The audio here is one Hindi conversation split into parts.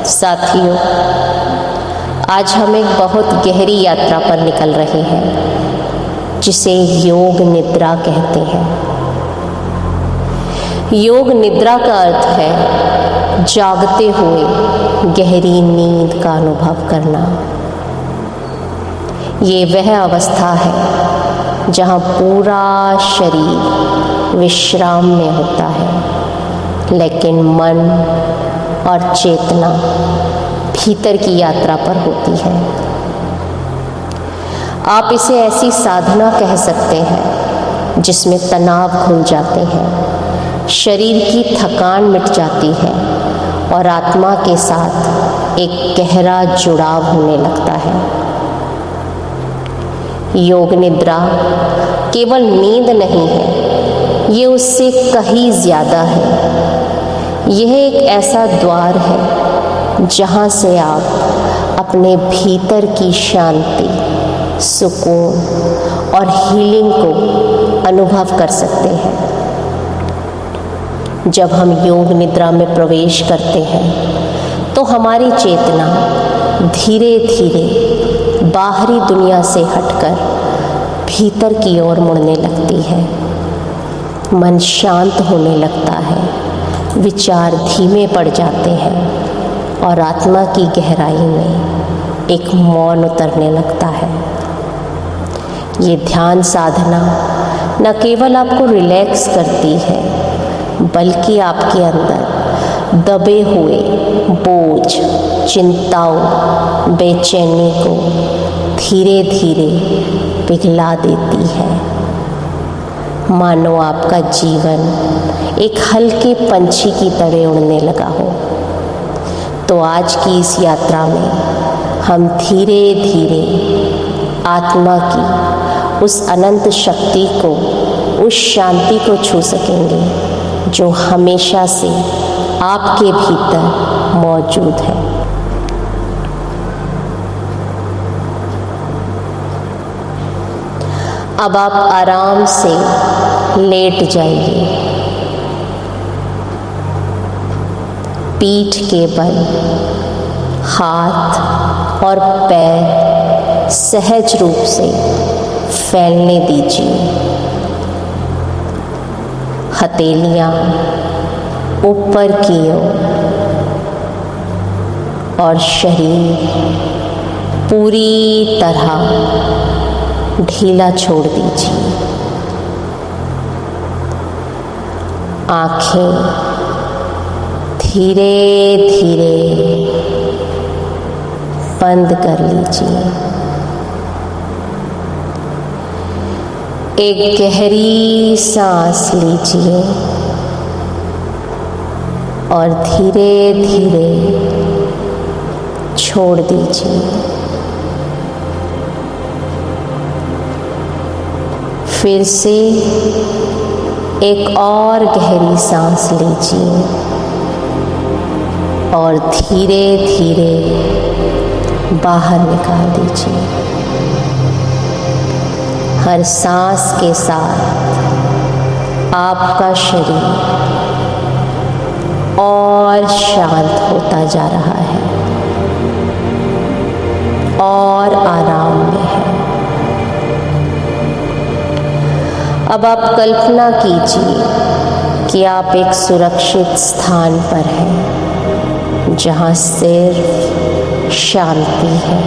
साथियों, आज हम एक बहुत गहरी यात्रा पर निकल रहे हैं जिसे योग निद्रा कहते हैं। योग निद्रा का अर्थ है जागते हुए गहरी नींद का अनुभव करना। ये वह अवस्था है जहाँ पूरा शरीर विश्राम में होता है, लेकिन मन और चेतना भीतर की यात्रा पर होती है। आप इसे ऐसी साधना कह सकते हैं जिसमें तनाव खुल जाते हैं, शरीर की थकान मिट जाती है और आत्मा के साथ एक गहरा जुड़ाव होने लगता है। योग निद्रा केवल नींद नहीं है, ये उससे कहीं ज़्यादा है। यह एक ऐसा द्वार है जहाँ से आप अपने भीतर की शांति, सुकून और हीलिंग को अनुभव कर सकते हैं। जब हम योग निद्रा में प्रवेश करते हैं तो हमारी चेतना धीरे धीरे बाहरी दुनिया से हटकर भीतर की ओर मुड़ने लगती है। मन शांत होने लगता है, विचार धीमे पड़ जाते हैं और आत्मा की गहराई में एक मौन उतरने लगता है। ये ध्यान साधना न केवल आपको रिलैक्स करती है, बल्कि आपके अंदर दबे हुए बोझ, चिंताओं, बेचैनी को धीरे धीरे पिघला देती है। मानो आपका जीवन एक हल्के पंछी की तरह उड़ने लगा हो। तो आज की इस यात्रा में हम धीरे धीरे आत्मा की उस अनंत शक्ति को, उस शांति को छू सकेंगे जो हमेशा से आपके भीतर मौजूद है। अब आप आराम से लेट जाइए। पीठ के बल, हाथ और पैर सहज रूप से फैलने दीजिए। हथेलियां ऊपर की ओर और शरीर पूरी तरह ढीला छोड़ दीजिए। आंखें धीरे धीरे बंद कर लीजिए। एक गहरी सांस लीजिए और धीरे धीरे छोड़ दीजिए। फिर से एक और गहरी सांस लीजिए और धीरे धीरे बाहर निकाल दीजिए। हर सांस के साथ आपका शरीर और शांत होता जा रहा है और आराम में है। अब आप कल्पना कीजिए कि आप एक सुरक्षित स्थान पर हैं जहाँ सिर्फ शांति है,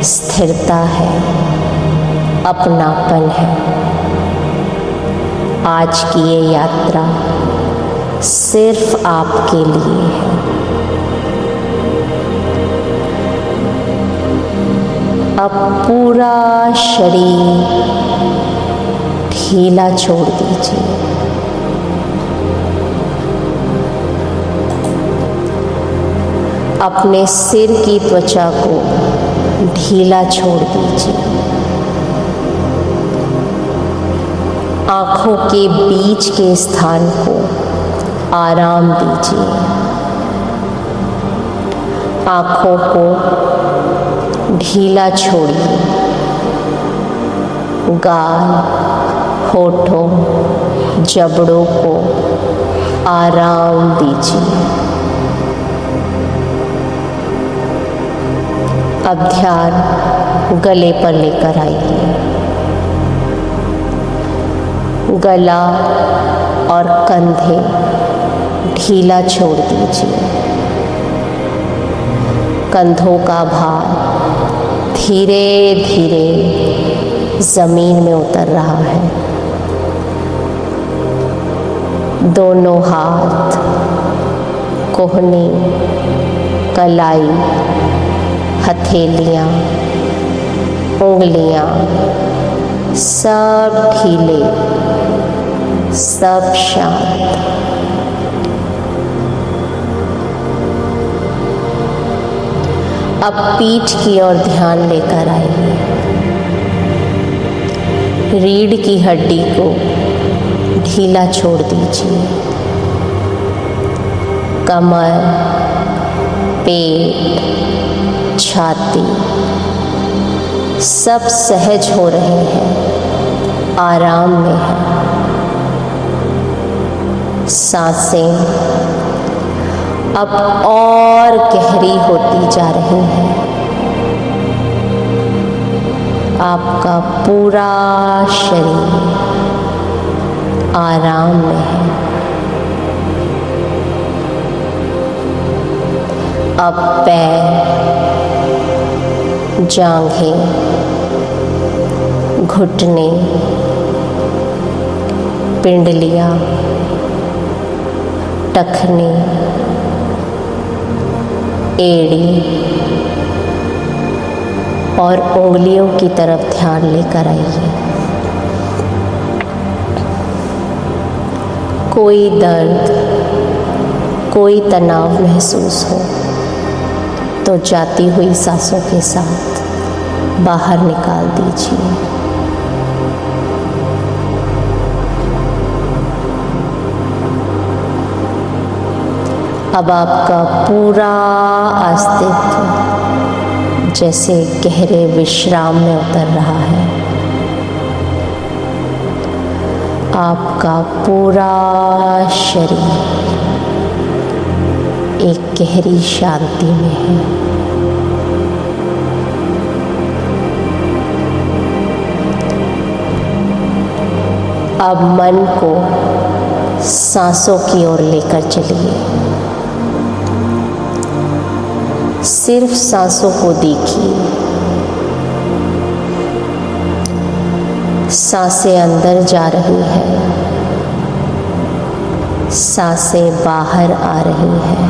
स्थिरता है, अपनापन है। आज की ये यात्रा सिर्फ आपके लिए है। अब पूरा शरीर ढीला छोड़ दीजिए। अपने सिर की त्वचा को ढीला छोड़ दीजिए। आँखों के बीच के स्थान को आराम दीजिए। आँखों को ढीला छोड़िए। गाल, होठों, जबड़ों को आराम दीजिए। अब ध्यान गले पर लेकर आइए। गला और कंधे ढीला छोड़ दीजिए। कंधों का भार धीरे धीरे जमीन में उतर रहा है। दोनों हाथ, कोहनी, कलाई, हथेलियां, उंगलियां सब ढीले, सब शांत। अब पीठ की ओर ध्यान लेकर आइए। रीढ़ की हड्डी को ढीला छोड़ दीजिए। कमर, पेट, छाती सब सहज हो रहे हैं, आराम में है। सांसें अब और गहरी होती जा रही हैं। आपका पूरा शरीर आराम में है। अब पैर, जांघें, घुटने, पिंडलियां, टखने, एड़ी और उंगलियों की तरफ ध्यान लेकर आइए। कोई दर्द, कोई तनाव महसूस हो तो जाती हुई सांसों के साथ बाहर निकाल दीजिए। अब आपका पूरा अस्तित्व जैसे गहरे विश्राम में उतर रहा है। आपका पूरा शरीर एक गहरी शांति में है। अब मन को सांसों की ओर लेकर चलिए। सिर्फ सांसों को देखिए। सांसें अंदर जा रही हैं, सांसें बाहर आ रही हैं।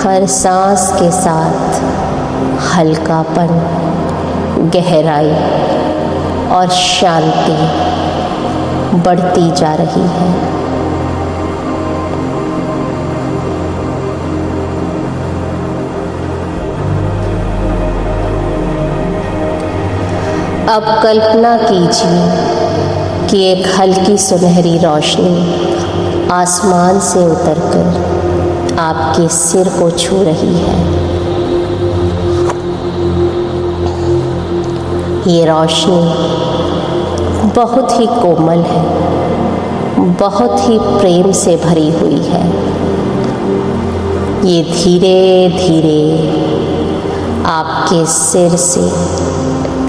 हर सांस के साथ हल्कापन, गहराई और शांति बढ़ती जा रही है। अब कल्पना कीजिए कि एक हल्की सुनहरी रोशनी आसमान से उतरकर आपके सिर को छू रही है। ये रोशनी बहुत ही कोमल है, बहुत ही प्रेम से भरी हुई है। ये धीरे धीरे आपके सिर से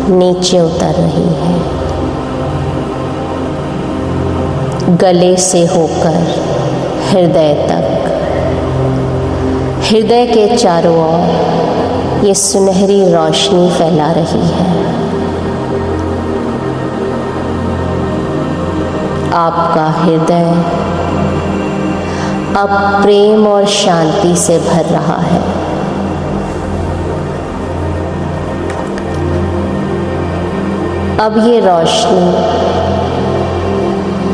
नीचे उतर रही है, गले से होकर हृदय तक। हृदय के चारों ओर ये सुनहरी रोशनी फैला रही है। आपका हृदय अब प्रेम और शांति से भर रहा है। अब ये रोशनी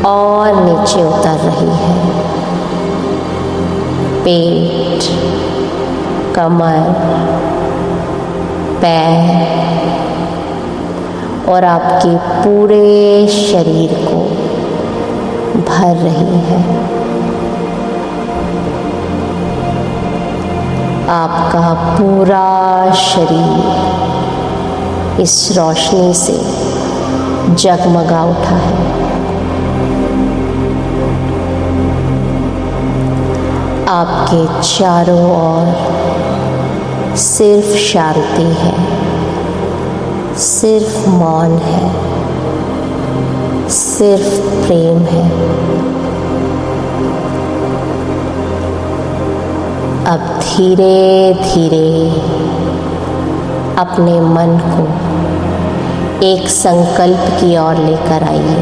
और नीचे उतर रही है। पेट, कमर, पैर और आपके पूरे शरीर को भर रही है। आपका पूरा शरीर इस रोशनी से जगमगा उठा है। आपके चारों ओर सिर्फ शांति है, सिर्फ मौन है, सिर्फ प्रेम है। अब धीरे धीरे अपने मन को एक संकल्प की ओर लेकर आइए।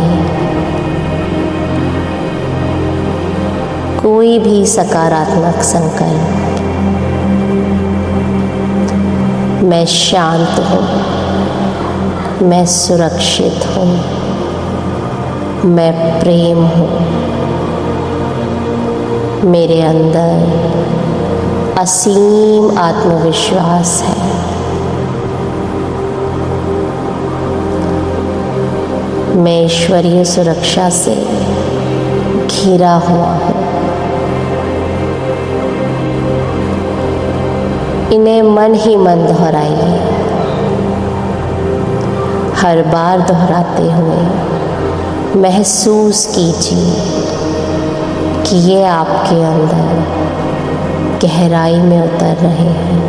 कोई भी सकारात्मक संकल्प। मैं शांत हूँ, मैं सुरक्षित हूँ, मैं प्रेम हूँ, मेरे अंदर असीम आत्मविश्वास है। मैं ईश्वरीय सुरक्षा से घिरा हुआ हूँ। इन्हें मन ही मन दोहराइए। हर बार दोहराते हुए महसूस कीजिए कि ये आपके अंदर गहराई में उतर रहे हैं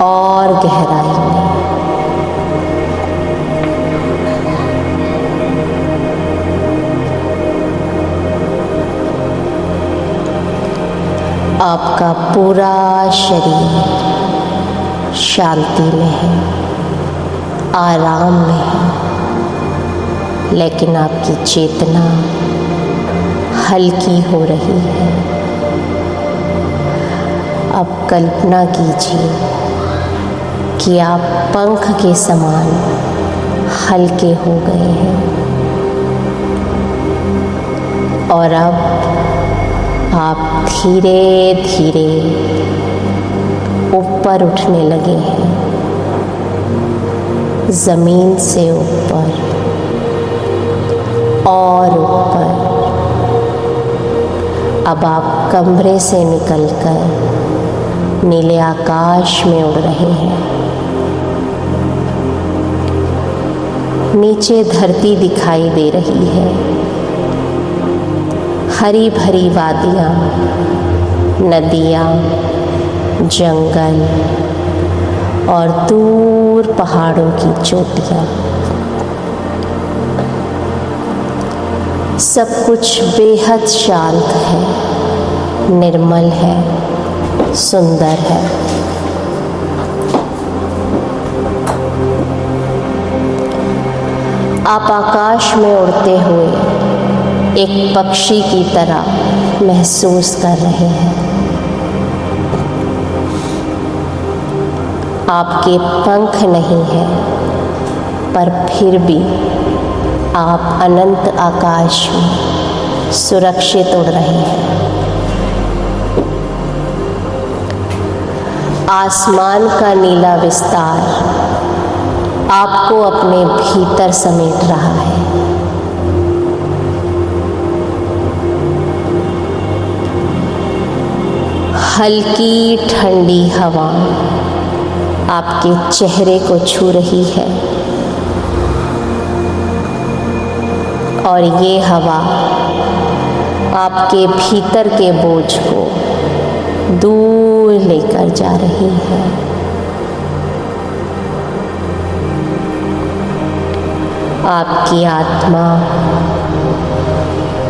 और गहराई में। आपका पूरा शरीर शांति में है, आराम में है, लेकिन आपकी चेतना हल्की हो रही है। अब कल्पना कीजिए कि आप पंख के समान हल्के हो गए हैं और अब आप धीरे धीरे ऊपर उठने लगे हैं, जमीन से ऊपर और ऊपर। अब आप कमरे से निकलकर नीले आकाश में उड़ रहे हैं। नीचे धरती दिखाई दे रही है, हरी भरी वादियाँ, नदियाँ, जंगल और दूर पहाड़ों की चोटियाँ। सब कुछ बेहद शांत है, निर्मल है, सुंदर है। आप आकाश में उड़ते हुए एक पक्षी की तरह महसूस कर रहे हैं। आपके पंख नहीं हैं, पर फिर भी आप अनंत आकाश में सुरक्षित उड़ रहे हैं। आसमान का नीला विस्तार आपको अपने भीतर समेट रहा है। हल्की ठंडी हवा आपके चेहरे को छू रही है और ये हवा आपके भीतर के बोझ को दूर लेकर जा रही है। आपकी आत्मा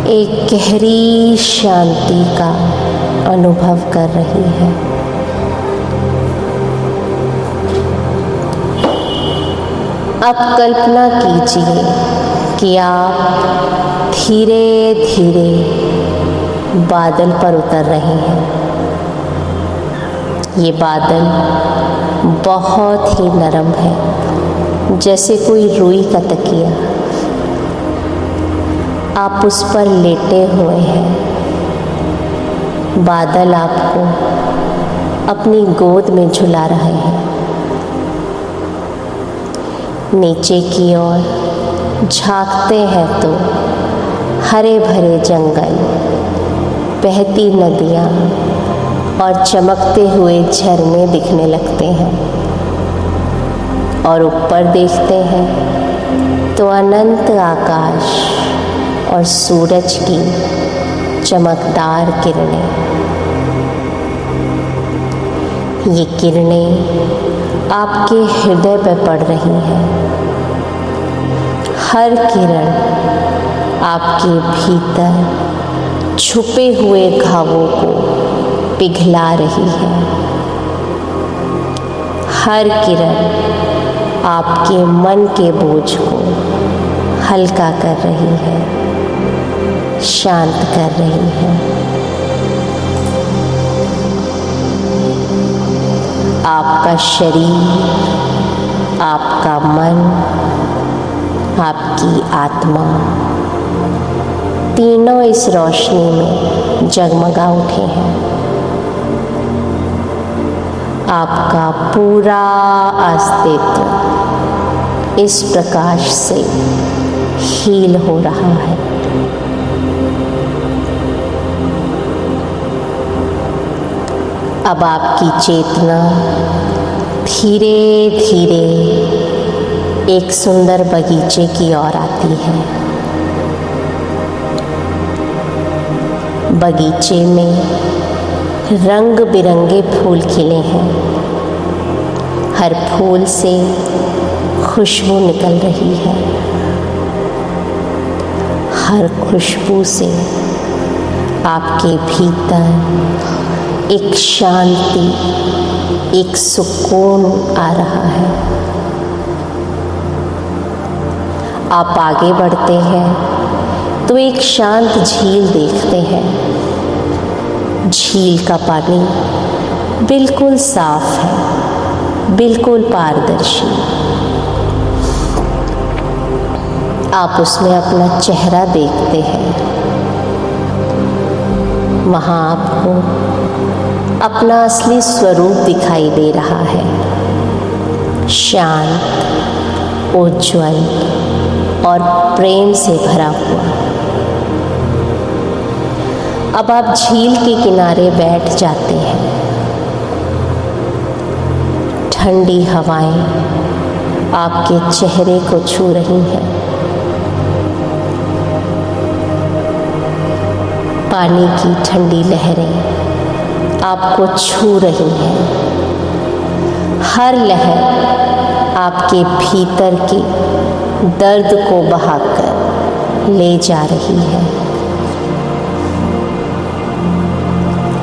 एक गहरी शांति का अनुभव कर रही है। अब कल्पना कीजिए कि आप धीरे धीरे बादल पर उतर रहे हैं। ये बादल बहुत ही नरम है, जैसे कोई रुई का तकिया। आप उस पर लेटे हुए हैं। बादल आपको अपनी गोद में झुला रहे हैं। नीचे की ओर झांकते हैं तो हरे भरे जंगल, बहती नदियाँ और चमकते हुए झरने दिखने लगते हैं। और ऊपर देखते हैं तो अनंत आकाश और सूरज की चमकदार किरणें। ये किरणें आपके हृदय पर पड़ रही हैं। हर किरण आपके भीतर छुपे हुए घावों को पिघला रही है। हर किरण आपके मन के बोझ को हल्का कर रही है, शांत कर रही है। आपका शरीर, आपका मन, आपकी आत्मा तीनों इस रोशनी में जगमगा उठे हैं। आपका पूरा अस्तित्व इस प्रकाश से हील हो रहा है। अब आपकी चेतना धीरे धीरे एक सुंदर बगीचे की ओर आती है। बगीचे में रंग बिरंगे फूल खिले हैं। हर फूल से खुशबू निकल रही है। हर खुशबू से आपके भीतर एक शांति, एक सुकून आ रहा है। आप आगे बढ़ते हैं तो एक शांत झील देखते हैं। झील का पानी बिल्कुल साफ है, बिल्कुल पारदर्शी। आप उसमें अपना चेहरा देखते हैं। वहाँ आपको अपना असली स्वरूप दिखाई दे रहा है, शांत, उज्ज्वल और प्रेम से भरा हुआ। अब आप झील के किनारे बैठ जाते हैं। ठंडी हवाएं आपके चेहरे को छू रही हैं। पानी की ठंडी लहरें आपको छू रही हैं। हर लहर आपके भीतर के दर्द को बहाकर ले जा रही है।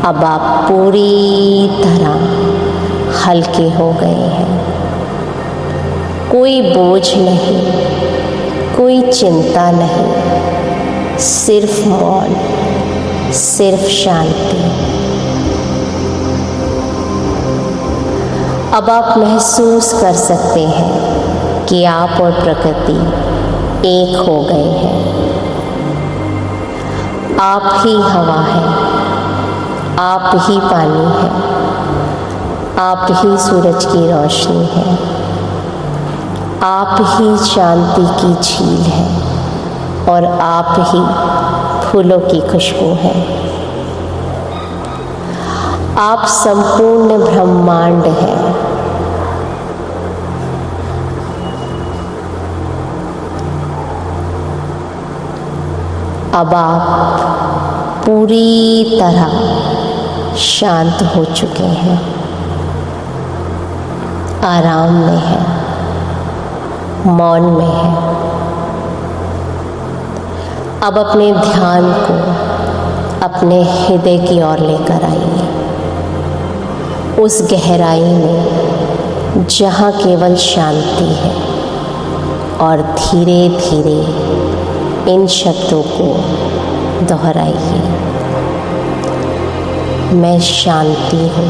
अब आप पूरी तरह हल्के हो गए हैं। कोई बोझ नहीं, कोई चिंता नहीं, सिर्फ मौन, सिर्फ शांति। अब आप महसूस कर सकते हैं कि आप और प्रकृति एक हो गए हैं। आप ही हवा है, आप ही पानी है, आप ही सूरज की रोशनी है, आप ही शांति की झील है और आप ही फूलों की खुशबू है। आप संपूर्ण ब्रह्मांड हैं। अब आप पूरी तरह शांत हो चुके हैं, आराम में हैं, मौन में हैं। अब अपने ध्यान को अपने हृदय की ओर लेकर आइए, उस गहराई में जहाँ केवल शांति है, और धीरे धीरे इन शब्दों को दोहराइए। मैं शांति हूँ,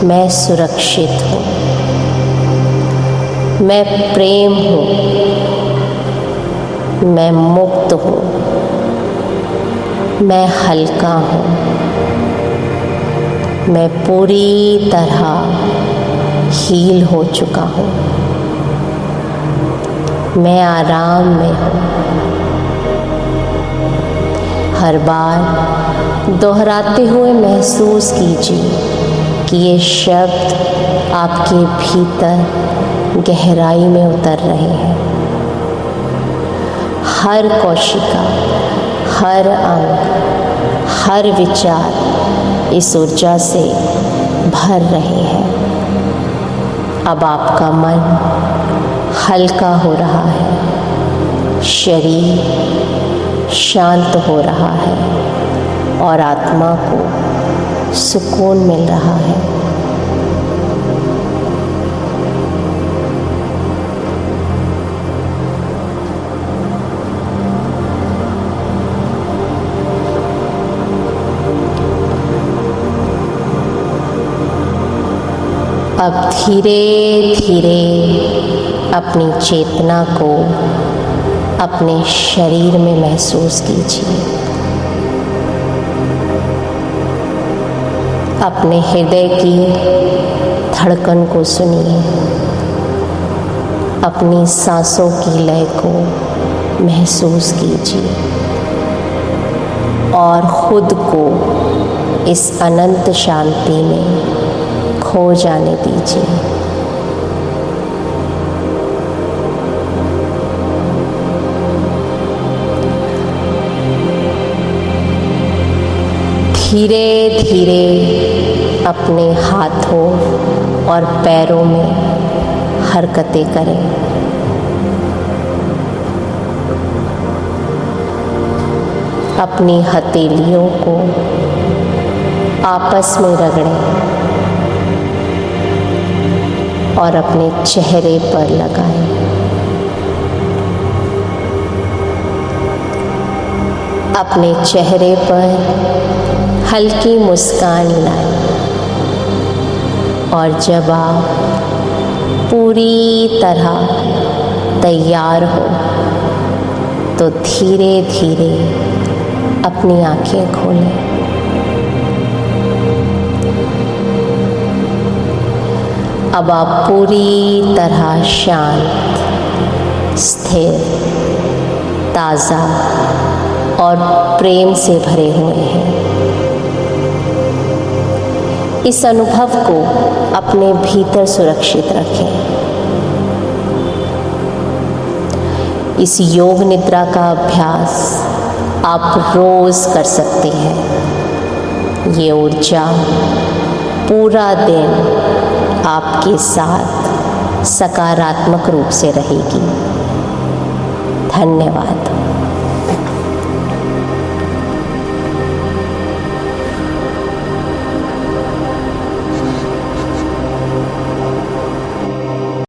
मैं सुरक्षित हूँ, मैं प्रेम हूँ, मैं मुक्त हूँ, मैं हल्का हूँ, मैं पूरी तरह हील हो चुका हूँ, मैं आराम में हूँ। हर बार दोहराते हुए महसूस कीजिए कि ये शब्द आपके भीतर गहराई में उतर रहे हैं। हर कोशिका, हर अंग, हर विचार इस ऊर्जा से भर रहे हैं। अब आपका मन हल्का हो रहा है, शरीर शांत हो रहा है और आत्मा को सुकून मिल रहा है। अब धीरे धीरे अपनी चेतना को अपने शरीर में महसूस कीजिए। अपने हृदय की धड़कन को सुनिए। अपनी सांसों की लय को महसूस कीजिए और खुद को इस अनंत शांति में खो जाने दीजिए। धीरे धीरे अपने हाथों और पैरों में हरकतें करें। अपनी हथेलियों को आपस में रगड़ें और अपने चेहरे पर लगाएं। अपने चेहरे पर हल्की मुस्कान लाएं और जब आप पूरी तरह तैयार हो तो धीरे धीरे अपनी आंखें खोलें। अब आप पूरी तरह शांत, स्थिर, ताज़ा और प्रेम से भरे हुए हैं। इस अनुभव को अपने भीतर सुरक्षित रखें। इस योग निद्रा का अभ्यास आप रोज़ कर सकते हैं। ये ऊर्जा पूरा दिन आपके साथ सकारात्मक रूप से रहेगी। धन्यवाद।